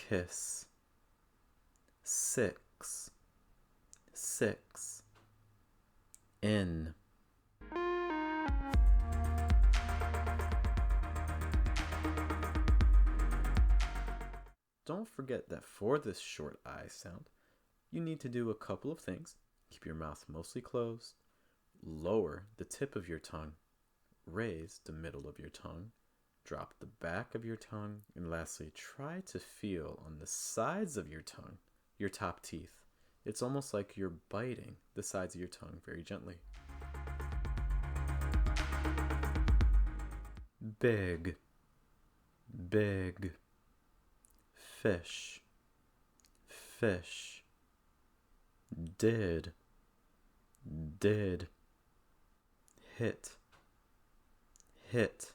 kiss. 6, 6, in. Don't forget that for this short I sound, you need to do a couple of things. Keep your mouth mostly closed, lower the tip of your tongue, raise the middle of your tongue, drop the back of your tongue, and lastly, try to feel on the sides of your tongue, your top teeth. It's almost like you're biting the sides of your tongue very gently. Big, big. Fish, fish. Did, did. Hit, hit.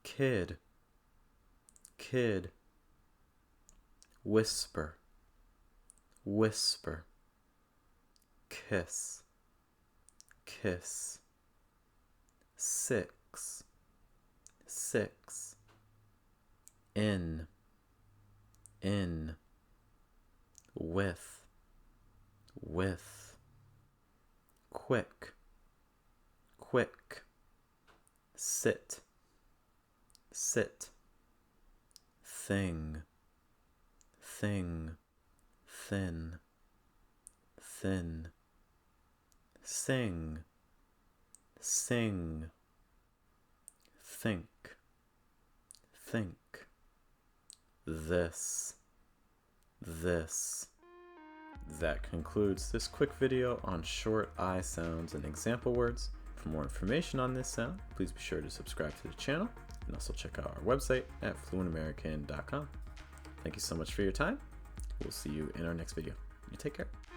Kid, kid. Whisper, whisper. Kiss, kiss. 6, 6. In, with, quick, quick. Sit, sit. Thing, thin, thin. Sing, sing. Think, think. This. That concludes this quick video on short I sounds and example words. For more information on this sound, please be sure to subscribe to the channel and also check out our website at fluentamerican.com. Thank you so much for your time. We'll see you in our next video. You take care.